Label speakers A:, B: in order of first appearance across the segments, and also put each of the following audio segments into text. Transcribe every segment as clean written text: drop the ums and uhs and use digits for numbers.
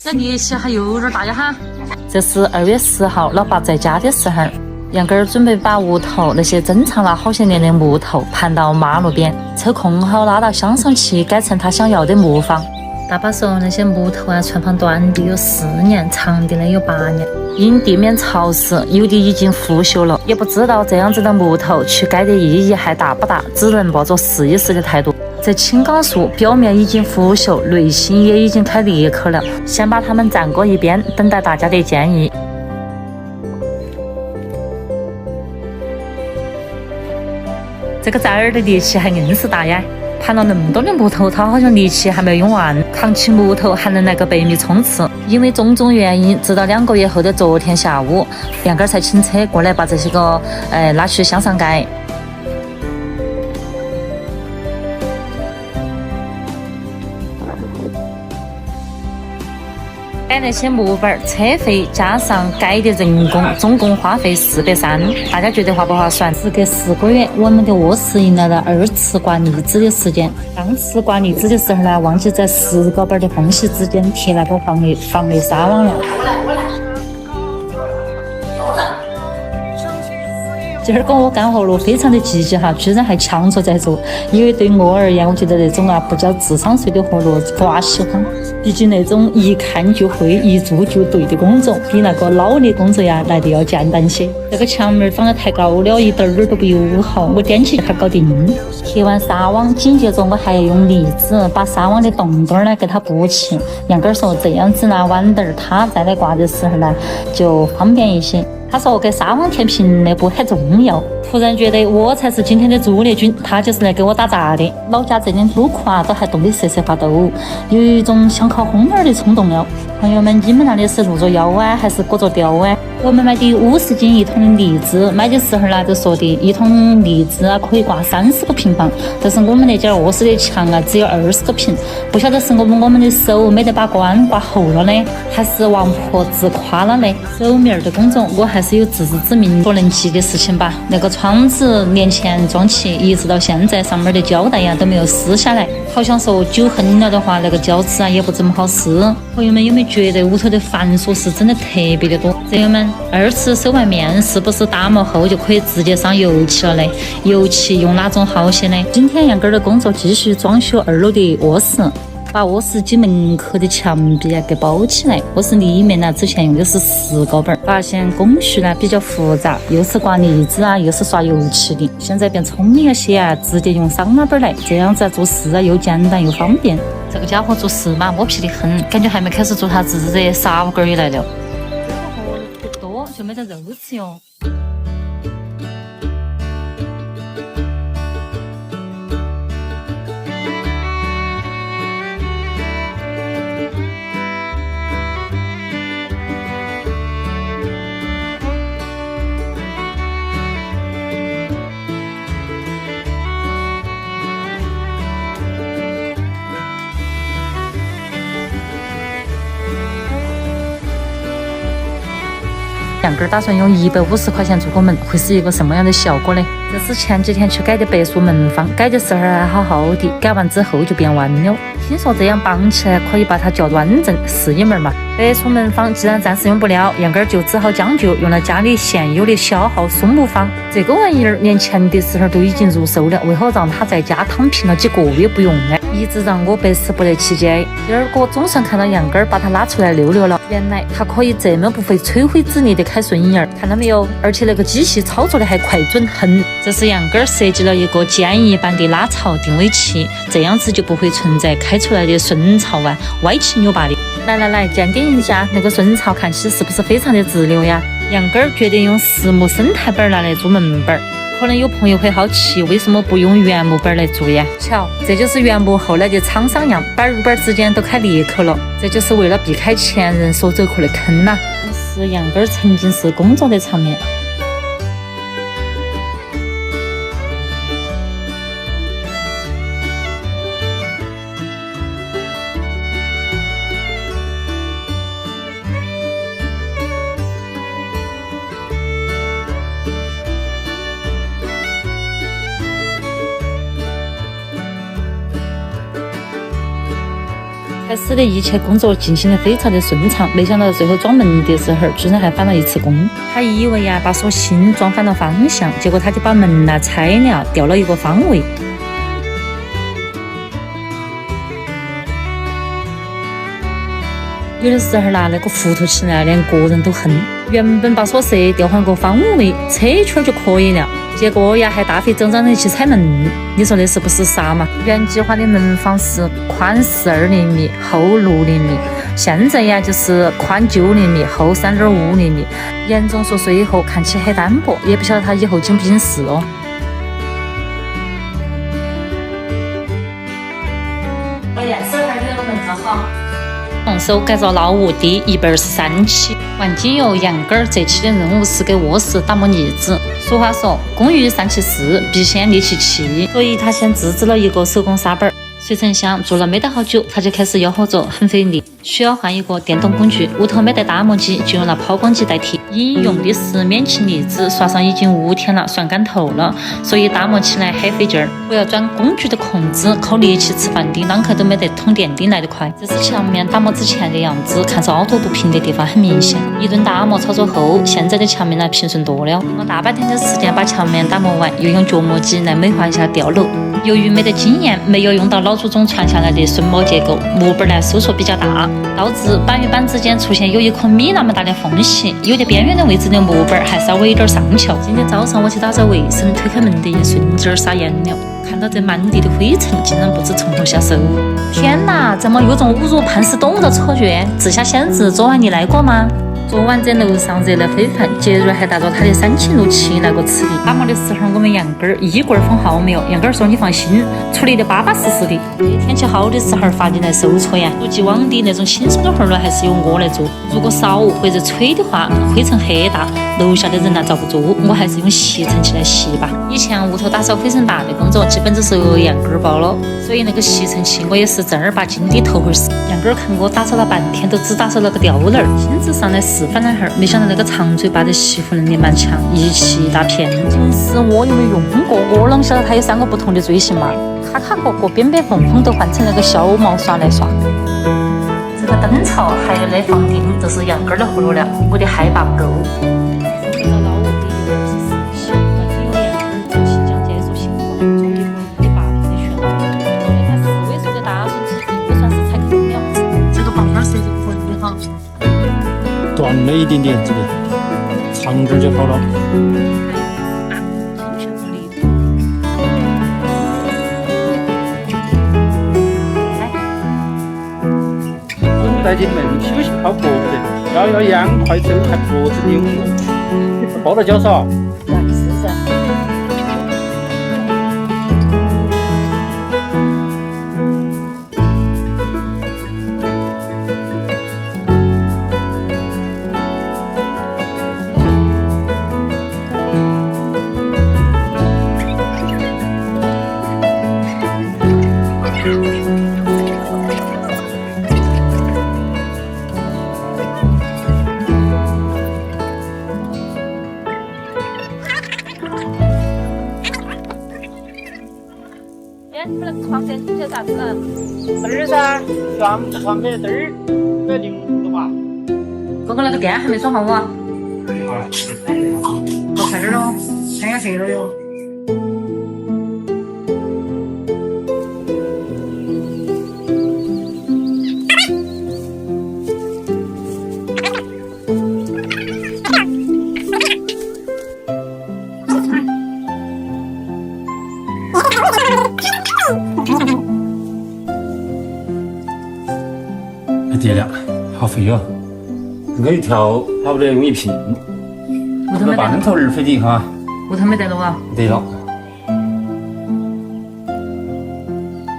A: 这力气还有点大呀哈。
B: 这是2月10号，老爸在家的时候，杨根儿准备把屋头那些珍藏了好些年的木头盘到马路边，抽空好拉到乡上去改成他想要的木房。爸爸说那些木头啊，船旁短的有4年，长的呢有8年，因地面潮湿，有的已经腐朽了，也不知道这样子的木头去改的意义还大不大，只能抱着试一试的态度。这青冈树表面已经腐朽，内心也已经开裂口了，先把它们暂搁一边，等待大家的建议。这个崽儿的力气还硬是大呀！盘了那么多的木头，他好像力气还没有用完，扛起木头还能来个100米冲刺。因为种种原因，直到2个月后的昨天下午，杨根儿才请车过来把这些个拉去乡上改。改那些木板，车费加上改的人工，总共花费430，大家觉得划不划算？时隔4个月，我们的卧室迎来了2次挂荔枝的时间。当时挂荔枝的时候呢，忘记在石膏板的缝隙之间贴那个防雷纱网了。今儿个我干活了，非常的积极哈，居然还强着在做。因为对我而言，我觉得那种不叫智商税的活路我喜欢。毕竟那种一看就会、一做就对的工作，比那个脑的工作呀来的要简单些。这个墙面放得太高了，一点儿都不友好，我踮起它搞定。贴完纱网，紧接着我还要用荔枝把纱网的洞洞呢给它补起。杨根儿说这样子呢，晚点儿他再来挂的时候呢就方便一些。他说给纱网填平那步很重要，突然觉得我才是今天的主力军，他就是来给我打杂的。老家这点土库啊都还冻得瑟瑟发抖，有一种想烤烘儿的冲动了。朋友们，你们那里是露着腰啊，还是裹着貂啊？我们买的50斤1桶的荔枝，买的时候呢就说的1桶荔枝啊可以挂30个平方，但是我们那间卧室的墙啊只有20个平，不晓得是我们的手没得把关挂厚了呢，还是王婆自夸了呢？手面的工作我还是有自知之明，不能急的事情吧。那个窗子年前装起，一直到现在上面的胶带呀都没有撕下来，好像说久恒了的话，那个胶纸啊也不怎么好撕。朋友们有没有觉得屋头的繁琐事真的特别的多？朋友们，2次手外面是不是打磨后就可以直接上油漆了呢？油漆用哪种好些呢？今天杨根儿的工作继续装修2楼的卧室，把卧室机门口的墙壁给包起来。卧室里面呢，之前用的是石膏板，发现工序呢比较复杂，又是挂荔枝啊，又是刷油漆的。现在变聪明了些啊，直接用桑拿板来，这样子做事啊又简单又方便。这个家伙做事嘛，摸皮的很，感觉还没开始做，他自热啥物也来了。不多就没得肉吃哟。杨根儿打算用150块钱做个门，会是一个什么样的效果呢？这是前几天去改的白树门房，改的时候还好好的，改完之后就变弯了。听说这样绑起来可以把它叫端正，试一门嘛。白树门房既然暂时用不了，杨根儿就只好将就，用了家里现有的小号松木方。这个玩意儿年前的时候都已经入手了，为何让他在家躺平了几个月不用呢？一直让我百思不得其解。第二个总算看到杨根儿把它拉出来溜溜了，原来它可以这么不费吹灰之力的开顺眼儿，看到没有？而且那个机器操作的还快准很。这是杨根儿设计了一个简易版的拉槽定位器，这样子就不会存在开出来的顺槽啊歪七扭八的。来，鉴定一下那个顺槽，看起是不是非常的直流呀？杨根儿决定用实木生态板拿来做门板。可能有朋友会好奇，为什么不用原木板来做呀？瞧，这就是原木后来的沧桑样，板与板之间都开裂口了，这就是为了避开前人所走过的坑呐。是杨根儿沉浸式工作的场面。开还使得一切工作进行得非常的顺畅。没想到最后装门的时候，居然还返了一次工。他以为把锁芯装反了方向，结果他就把门拆了，掉了一个方位。有的时候那个糊涂起来，连个人都恨。原本把锁舌调换个方位，扯一圈就可以了，结果还大费周章的去拆门。你说那是不是傻嘛？原计划的门房是宽12厘米，厚6厘米，现在就是宽9厘米，厚3.5厘米。严重缩水以后看起很单薄，也不晓得他以后经不经事哦。哎呀，手还有个门子好。动手改造老屋第123期，王金友、杨根儿这期的任务是给卧室打磨腻子。俗话说，工欲善其事，必先利其器，所以他先自制了一个手工砂板。谁成想做了没得好久，他就开始吆喝着很费力，需要换一个电动工具。屋头没得打磨机，就用了抛光机代替。因用的是免漆腻子，刷上已经5天了，算干透了，所以打磨起来很费劲儿。我要转工具的控制，靠力气吃饭的，啷个都没得通电钉来得快。这是墙面打磨之前的样子，看着凹凸不平的地方很明显。一顿打磨操作后，现在的墙面平顺多了。用了大半天的时间把墙面打磨完，又用角磨机来美化一下吊楼。由于没得经验，没有用到老祖宗传下来的榫卯结构，木板收缩比较大，导致板与板之间出现有1颗米那么大的缝隙，有的边缘的位置的木板还稍微有点上翘。今天早上我去打扫卫生，推开门的一瞬间傻眼了，看到这满地的灰尘，竟然不知从何下手。天哪，怎么有种误入磐石洞的错觉？治下仙子，昨晚你来过吗？昨晚在楼上热得非凡，杰瑞还带着他的3期怒气来过此地。打磨的时候，我们杨根儿1棍封号没有。杨根儿说：“你放心，处理得巴巴适适的。天气好的时候发进来受挫呀。如既往的那种轻松的活儿还是由我来做。如果扫或者吹的话，灰尘很大，楼下的人遭不住，我还是用吸尘器来吸吧。以前屋头打扫灰尘大的工作，基本都是由杨根儿包了，所以那个吸尘器我也是正儿八经的头回事。杨根儿看我打扫了半天，都只打扫了个吊篮儿，亲自上来示范了会儿，没想到那个长嘴巴的吸附能力蛮强，一气一大片。平时我又没用过，我啷晓得它有3个不同的锥形嘛？卡卡角角、边边缝缝都换成那个小毛刷来刷。这个灯槽还有那房顶都是杨根儿的活路了，我的害怕不够。
C: 短了一点点，这里长点就好了。
D: 等待进门休息靠脖子，摇羊快走还脖子扭过，你不抱到脚噻？
B: 是噻。床前这啥子？
D: 灯儿噻，全部床边灯儿，105度吧。
A: 哥哥那个电还没装好啊？我快点喽，天要黑了哟。
C: 对了，好肥哦！我一条差不多用1瓶，这个半头儿费劲哈。
A: 屋头没得了啊？
C: 对了，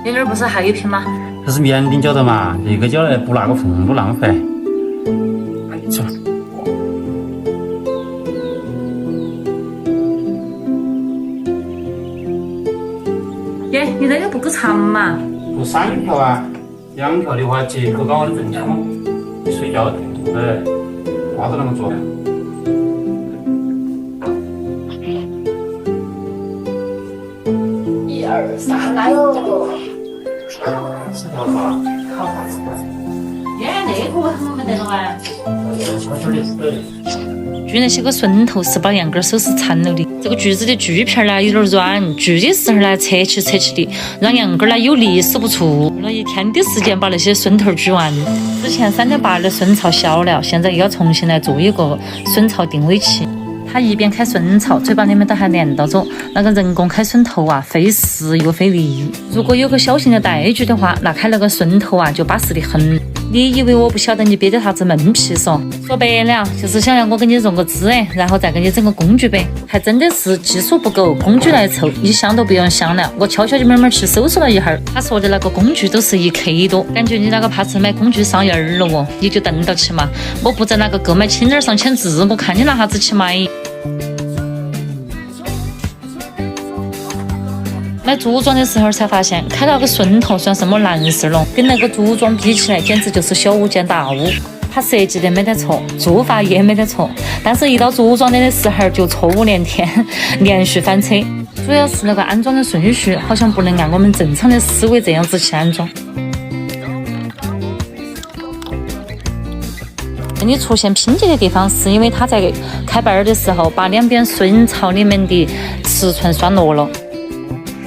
A: 你那儿不是还有一瓶吗？
C: 这是棉钉胶的嘛，这个胶来补那个缝，不浪费。走。
A: 耶，你这个不够长嘛？
C: 我3条啊，2条的话结构刚好正常，睡觉话都能做。
B: 1、2、3，来哟！4
C: 条吧。好。
B: 那个我他们没得了啊。
C: 小小的是。
B: 居然些个笋头是把杨根手是缠了的。这个橘子的锯片呢有点软，锯的时候呢扯起的，让杨根呢有力使不出。用了1天的时间把那些笋头锯完。之前3.8的笋槽小了，现在又要重新来做一个笋槽定位器。他一边开笋槽，嘴巴里面都还念叨着那个人工开笋头啊，费时又费力。如果有个小型的带锯的话，那开那个笋头啊就巴适得很。你以为我不晓得你憋的啥子闷屁嗦？说白了就是想让我给你融个资然后再给你整个工具呗。还真的是技术不够，工具来凑，你想都不用想了。我悄悄地慢慢去搜索了一会儿，他说的那个工具都是1K 多，感觉你那个怕是买工具上瘾了哦，你就等到起嘛。我不在那个购买青儿上签字，我看你拿啥子去买。买组装的时候才发现，开那个笋头算什么难事了，跟那个组装比起来，简直就是小巫见大巫。它设计的没得错，做法也没得错，但是一到组装的时候就错误连天，连续翻车。主要是那个安装的顺序好像不能按我们正常的思维这样子去安装。你出现拼接的地方，是因为它在开板的时候把两边笋槽里面的尺寸算落了。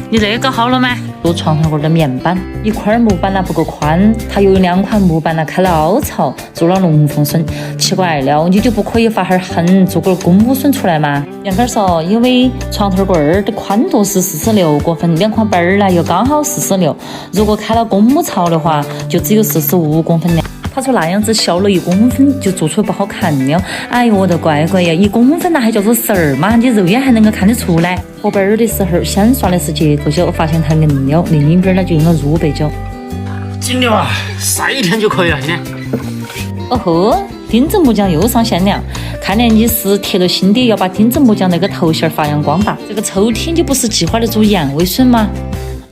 B: 你这个好了吗？做床头柜的面板，一块木板不够宽，它又用2块木板开了凹槽，做了龙凤笋。奇怪了，你就不可以发哈横做个公母笋出来吗？杨根说，因为床头柜的宽度是46公分，2块板呢又刚好46，如果开了公母槽的话，就只有45公分了。他说那样子小了1公分就做出不好看了。哎呦我的乖乖呀，1公分那还叫做事儿吗？你肉眼还能够看得出来。和板儿的时候先刷的是结构胶，发现它硬了，另一边呢就用了入背胶。
C: 紧了啊，晒1天就可以了，今天。
B: 哦呵，钉子木匠又上线了，看来你是铁了心的要把钉子木匠那个头衔发扬光大。这个抽屉你不是计划的做阳痿笋吗？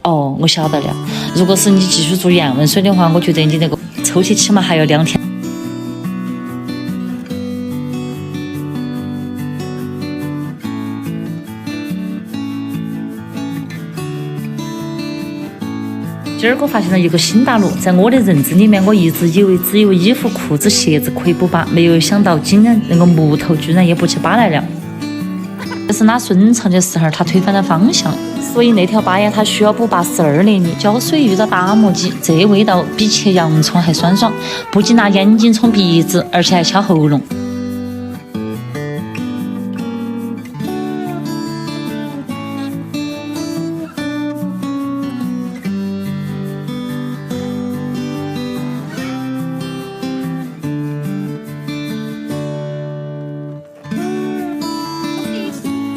B: 哦，我晓得了。如果是你继续做阳痿笋的话，我觉得你那个抽屉起码还要2天。今儿我发现了一个新大陆，在我的认知里面，我一直以为只有衣服、裤子、鞋子可以补疤，没有想到竟然那个木头居然也补起疤来了。这是拉笋槽的时候，它推翻了方向，所以那条疤呀，它需要补疤12厘米。浇水遇到打磨机，这味道比切洋葱还酸爽，不仅拿眼睛冲鼻子，而且还敲喉咙。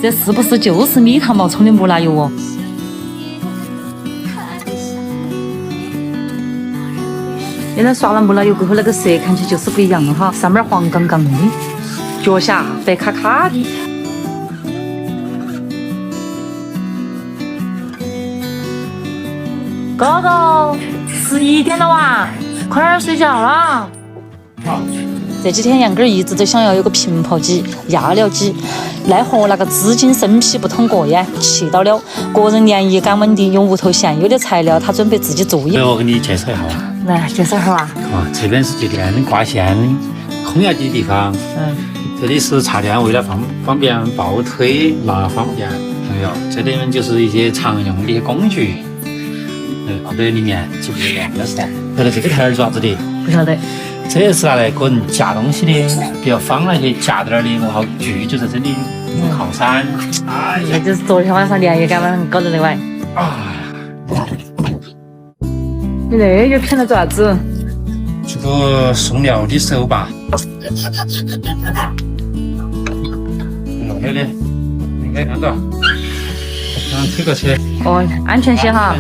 B: 这是不是就是蜜糖冒充的木辣油哦？原来刷了木辣油过后，那个色看起就是不一样了哈，上面黄杠杠的，脚下白卡卡的。哥哥，11点了哇，快点睡觉了。
C: 好。
B: 这几天杨根一直都想要有个平泡机、压料机，奈何那个资金审批不通过呀，气到了。个人年艺感稳定，用屋头现有的材料，他准备自己做一个。
C: 我给你介绍一下啊。
B: 来，介绍一下啊。
C: 这边是接电挂线的空压机的地方。这里是插电，为了方便抱推拿方便。还有这里面就是一些常用的一些工具。放在里面，记不得了？那是晓得这个台儿做啥子的？
B: 不晓得。
C: 这也是拿来个人架东西的，比如放那些架在那儿的我好锯就在这里靠山。哎呀，
B: 就是昨天晚上连夜赶晚搞的那玩。你那又骗了做啥子？
C: 这个送料的手把。有的，应该看到。推个车。
B: 哦，安全些哈。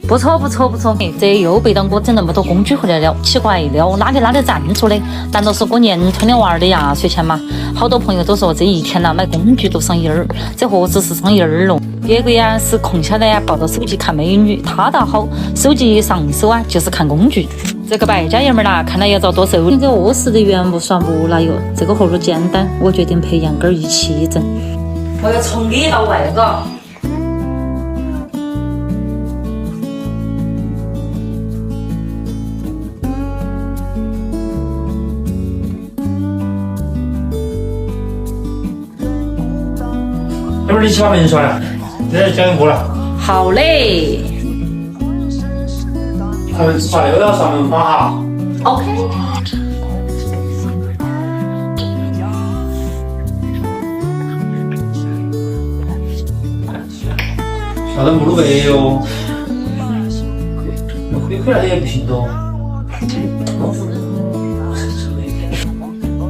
B: 不错不错不错，这又背到我整那么多工具回来了，奇怪了，哪里拉的赞助的？难道是过年吞的娃儿的压岁钱吗？好多朋友都说这一天买工具都上瘾儿，这何止是上瘾儿了？别个呀是空下来呀抱着手机看美女，他倒好，手机一上手啊就是看工具。这个败家爷们儿啦，看来要遭多收。这个卧室的原木刷木了哟，这个活路简单，我决定陪杨根一起整。我要从里到外个。
C: 会儿你去把门刷了，这交给我了。
B: 好嘞。
C: 他们刷6要上门房哈。
B: OK。
C: 刷到目录背哟。回来也不行多。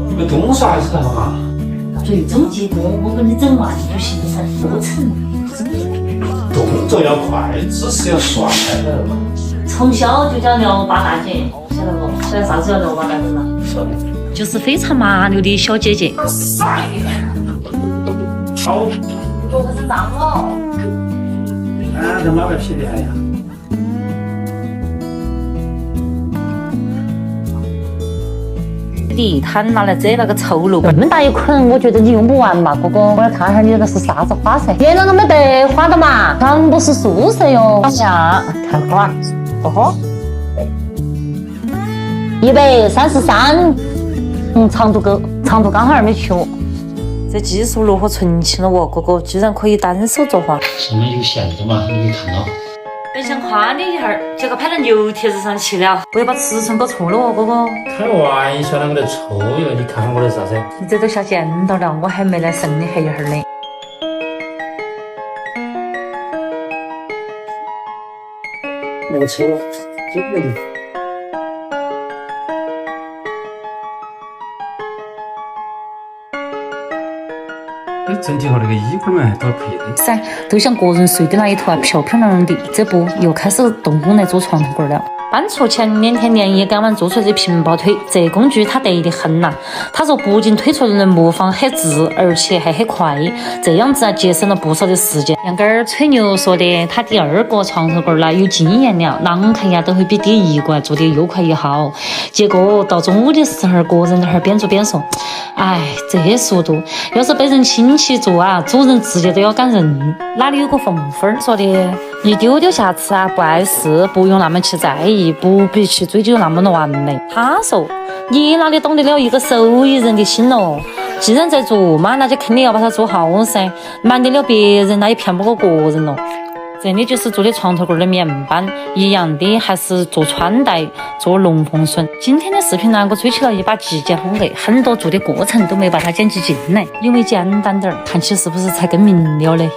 C: 你们东刷还是好嘛？
B: 最终结果我跟你整完就形成过程。
C: 动作要快，姿势要帅。
B: 从小就叫聊八大姐，晓得不？晓得啥子叫聊八大姐吗？就是非常麻溜的小姐姐。
C: 好。
B: 脚可是脏了。
C: 啊，他妈个屁厉害呀！
B: 他拿来遮那个丑陋，这么大一捆，我觉得你用不完嘛，哥哥。我来看下你那是啥子花色？原来我没白花的嘛，全部是素色哟。呀，看花，哦吼，133，长度刚好2.7米。这技术如何纯情了哦，哥哥居然可以单手作画。
C: 上面有线的嘛，你看到。
B: 本想夸你一下儿，结果拍到牛帖子上去了，不要把尺寸搞错了哦，哥哥。
C: 开玩笑，啷个来错哟？你看我的啥子？
B: 你这都下剪刀了，我还没来剩你黑一会儿呢。
C: 我错了，真的。整体和那个衣柜嘛都配的。
B: 噻，都像个人睡的那一头啊，漂漂亮亮的。这不又开始动工来做床头柜了。搬出前2天连夜赶完做出来这平抱腿，这工具它得很呐。他说不仅推出来的模仿很直，而且还很快，这样子啊节省了不少的时间。杨根儿吹牛说的，他第2个床头柜啦有经验了，啷看呀都会比第1个做的又快又好。结果到中午的时候，个人在那儿边做边说，哎，这速度要是被人亲戚做啊，主人直接都要赶人。哪里有个缝缝儿说的，一丢丢瑕疵啊不碍事，不用那么去在意，不必去追究那么的完美。他说你哪里懂得了一个手艺人的心哦，既然在做嘛，那就肯定要把它做好噻，瞒得了别人那也骗不过个人咯。真的就是做的床头柜的面板一样的，还是做穿戴做龙凤笋。今天的视频呢，我吹起了一把极简风格，很多做的过程都没把它剪辑进来，因为简单点儿，看起是不是才更明了嘞？